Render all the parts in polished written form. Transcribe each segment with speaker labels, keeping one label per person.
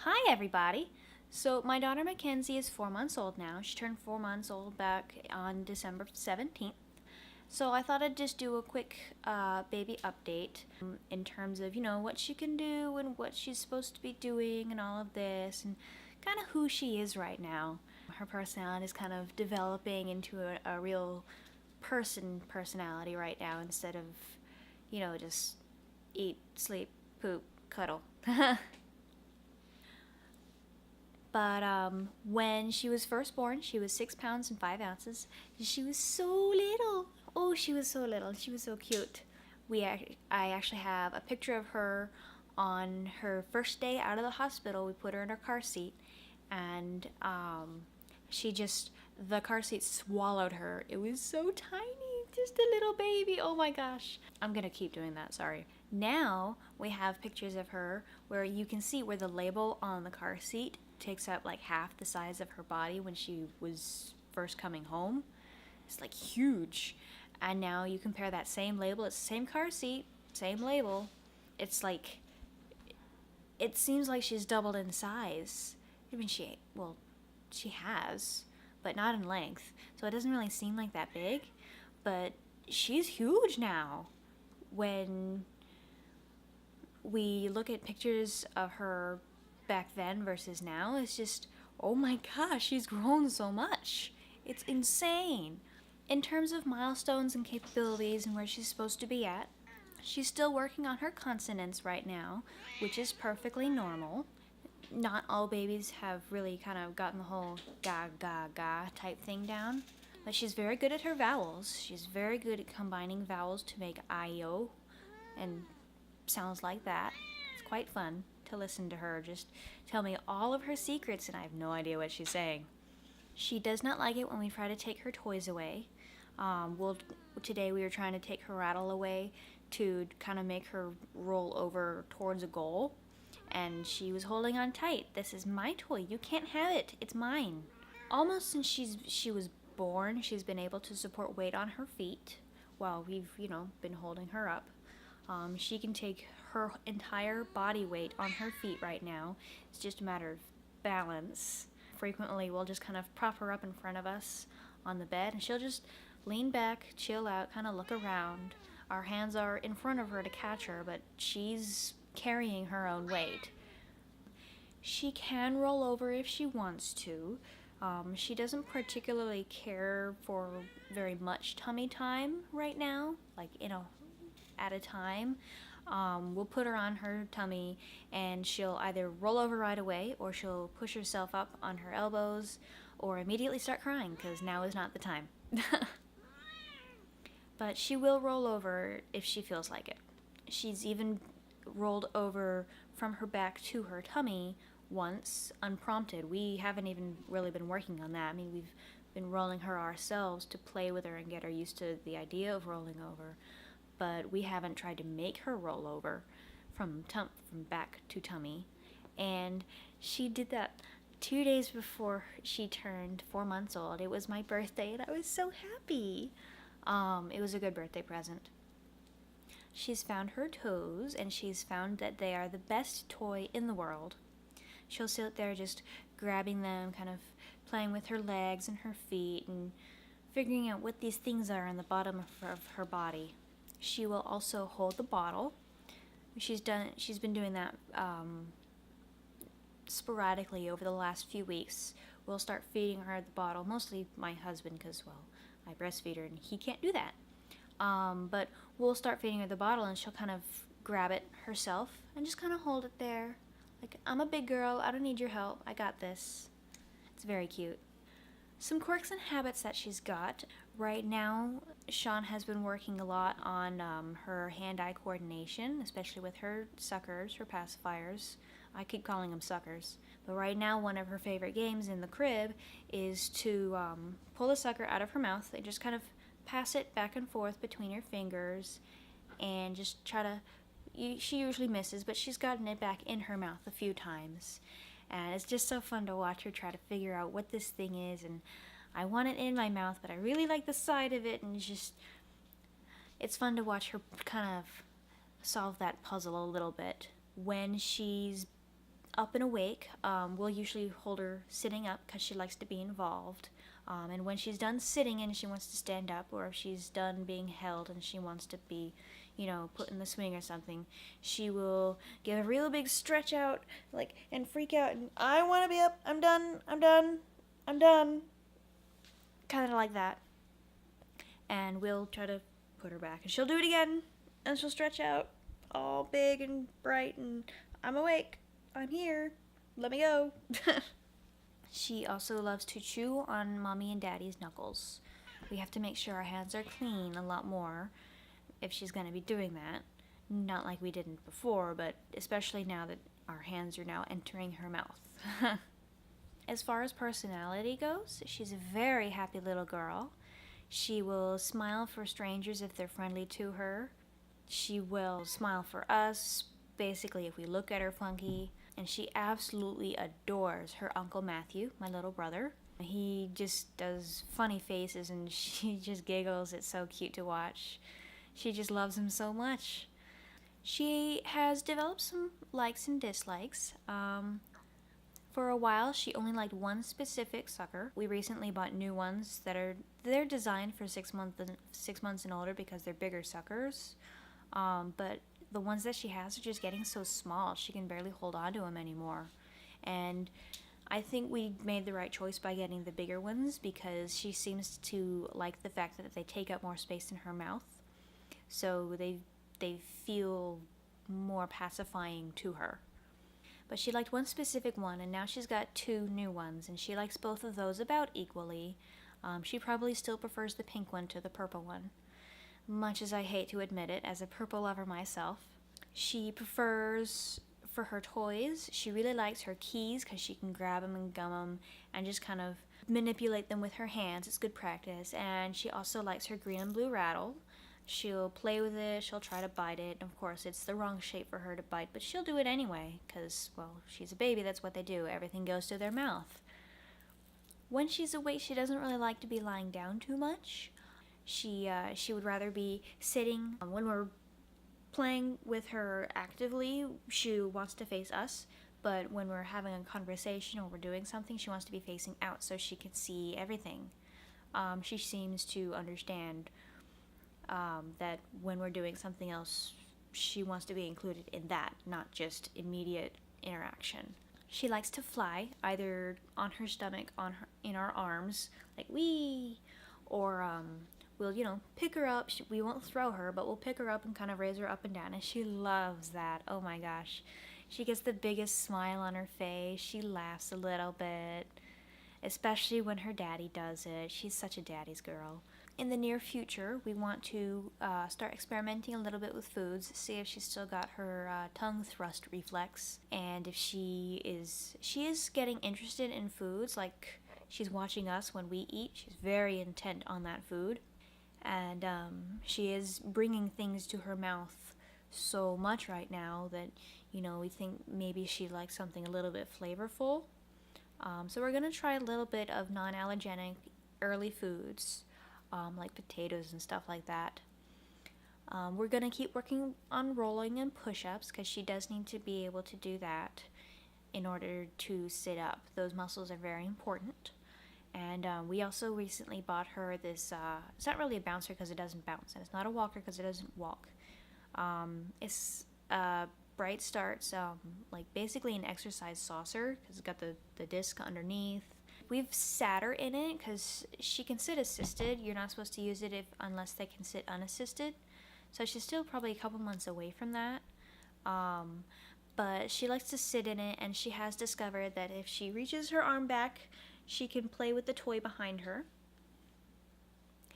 Speaker 1: Hi everybody! So my daughter Mackenzie is 4 months old now. She turned 4 months old back on December 17th. So I thought I'd just do a quick baby update in terms of, what she can do and what she's supposed to be doing and all of this and kind of who she is right now. Her personality is kind of developing into a real personality right now instead of, just eat, sleep, poop, cuddle. But when she was first born, she was 6 pounds and 5 ounces. She was so little. Oh, she was so little. She was so cute. I actually have a picture of her on her first day out of the hospital. We put her in her car seat, and the car seat swallowed her. It was so tiny, just a little baby. Oh my gosh. I'm gonna keep doing that, sorry. Now we have pictures of her where you can see where the label on the car seat takes up like half the size of her body when she was first coming home. It's like huge. And now you compare that same label, it's the same car seat, same label. It's like, it seems like she's doubled in size. I mean, she has, but not in length. So it doesn't really seem like that big, but she's huge now. When we look at pictures of her back then versus now, it's just, oh my gosh, she's grown so much. It's insane. In terms of milestones and capabilities and where she's supposed to be at, she's still working on her consonants right now, which is perfectly normal. Not all babies have really kind of gotten the whole ga ga ga type thing down, but she's very good at her vowels. She's very good at combining vowels to make I-O and sounds like that. It's quite fun to listen to her just tell me all of her secrets, and I have no idea what she's saying. She does not like it when we try to take her toys away. Today we were trying to take her rattle away to kind of make her roll over towards a goal, and she was holding on tight. This is my toy. You can't have it. It's mine. Almost since she was born, she's been able to support weight on her feet while we've, been holding her up. She can take her entire body weight on her feet right now. It's just a matter of balance. Frequently, we'll just kind of prop her up in front of us on the bed, and she'll just lean back, chill out, kind of look around. Our hands are in front of her to catch her, but she's carrying her own weight. She can roll over if she wants to. She doesn't particularly care for very much tummy time right now, like at a time. We'll put her on her tummy and she'll either roll over right away or she'll push herself up on her elbows or immediately start crying because now is not the time. But she will roll over if she feels like it. She's even rolled over from her back to her tummy once unprompted. We haven't even really been working on that. I mean, we've been rolling her ourselves to play with her and get her used to the idea of rolling over, but we haven't tried to make her roll over from back to tummy. And she did that 2 days before she turned 4 months old. It was my birthday and I was so happy. It was a good birthday present. She's found her toes and she's found that they are the best toy in the world. She'll sit there just grabbing them, kind of playing with her legs and her feet and figuring out what these things are on the bottom of her body. She will also hold the bottle. She's been doing that sporadically over the last few weeks. We'll start feeding her the bottle, mostly my husband, because, well, I breastfeed her and he can't do that. But we'll start feeding her the bottle and she'll kind of grab it herself and just kind of hold it there. Like, I'm a big girl, I don't need your help, I got this. It's very cute. Some quirks and habits that she's got. Right now, Sean has been working a lot on her hand-eye coordination, especially with her suckers, her pacifiers. I keep calling them suckers. But right now, one of her favorite games in the crib is to pull the sucker out of her mouth and just kind of pass it back and forth between her fingers and just try to... She usually misses, but she's gotten it back in her mouth a few times. And it's just so fun to watch her try to figure out what this thing is, and I want it in my mouth, but I really like the side of it, and it's fun to watch her kind of solve that puzzle a little bit. When she's up and awake, we'll usually hold her sitting up because she likes to be involved. And when she's done sitting and she wants to stand up, or if she's done being held and she wants to be, put in the swing or something, she will give a real big stretch out, like, and freak out, and I want to be up, I'm done, I'm done, I'm done. Kind of like that. And we'll try to put her back, and she'll do it again, and she'll stretch out, all big and bright, and I'm awake, I'm here, let me go. She also loves to chew on mommy and daddy's knuckles. We have to make sure our hands are clean a lot more if she's going to be doing that. Not like we didn't before, but especially now that our hands are now entering her mouth. As far as personality goes, she's a very happy little girl. She will smile for strangers if they're friendly to her. She will smile for us, basically if we look at her funky. And she absolutely adores her Uncle Matthew, my little brother. He just does funny faces and she just giggles. It's so cute to watch. She just loves him so much. She has developed some likes and dislikes. For a while, she only liked one specific sucker. We recently bought new ones they're designed for 6 months and older because they're bigger suckers. But the ones that she has are just getting so small, she can barely hold on to them anymore. And I think we made the right choice by getting the bigger ones because she seems to like the fact that they take up more space in her mouth. So they feel more pacifying to her. But she liked one specific one, and now she's got 2 new ones, and she likes both of those about equally. She probably still prefers the pink one to the purple one, much as I hate to admit it as a purple lover myself. She prefers, for her toys, she really likes her keys because she can grab them and gum them and just kind of manipulate them with her hands. It's good practice. And she also likes her green and blue rattle. She'll play with it, she'll try to bite it. Of course, it's the wrong shape for her to bite, but she'll do it anyway because, well, she's a baby, that's what they do. Everything goes to their mouth. When she's awake, she doesn't really like to be lying down too much. She would rather be sitting. When we're playing with her actively, she wants to face us, but when we're having a conversation or we're doing something, she wants to be facing out so she can see everything. She seems to understand that when we're doing something else, she wants to be included in that, not just immediate interaction. She likes to fly, either on her stomach, in our arms, like wee, or we'll, pick her up. We won't throw her, but we'll pick her up and kind of raise her up and down, and she loves that. Oh my gosh. She gets the biggest smile on her face. She laughs a little bit, especially when her daddy does it. She's such a daddy's girl. In the near future, we want to start experimenting a little bit with foods, see if she's still got her tongue thrust reflex, and if she is getting interested in foods, like she's watching us when we eat. She's very intent on that food, and she is bringing things to her mouth so much right now that, we think maybe she likes something a little bit flavorful. So we're going to try a little bit of non-allergenic early foods, like potatoes and stuff like that. We're going to keep working on rolling and push-ups because she does need to be able to do that in order to sit up. Those muscles are very important. And we also recently bought her this, it's not really a bouncer because it doesn't bounce, and it's not a walker because it doesn't walk. It's Bright Starts, like basically an exercise saucer because it's got the disc underneath. We've sat her in it because she can sit assisted. You're not supposed to use it unless they can sit unassisted. So she's still probably a couple months away from that. But she likes to sit in it, and she has discovered that if she reaches her arm back, she can play with the toy behind her.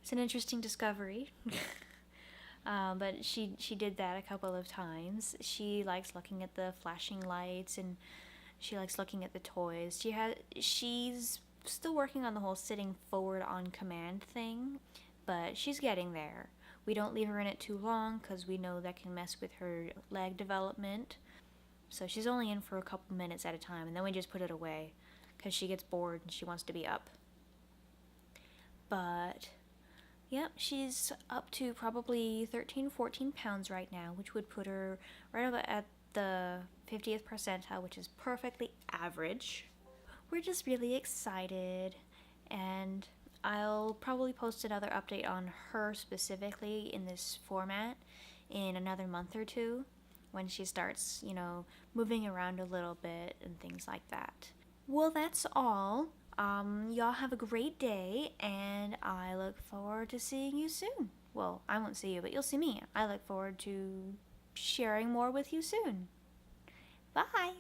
Speaker 1: It's an interesting discovery. But she did that a couple of times. She likes looking at the flashing lights, and she likes looking at the toys. She's still working on the whole sitting forward on command thing, but she's getting there. We don't leave her in it too long because we know that can mess with her leg development. So she's only in for a couple minutes at a time, and then we just put it away because she gets bored and she wants to be up. But yep, she's up to probably 13, 14 pounds right now, which would put her right about at the 50th percentile, which is perfectly average. We're just really excited, and I'll probably post another update on her specifically in this format in another month or two when she starts, moving around a little bit and things like that. Well, that's all. Y'all have a great day, and I look forward to seeing you soon. Well, I won't see you, but you'll see me. I look forward to sharing more with you soon. Bye!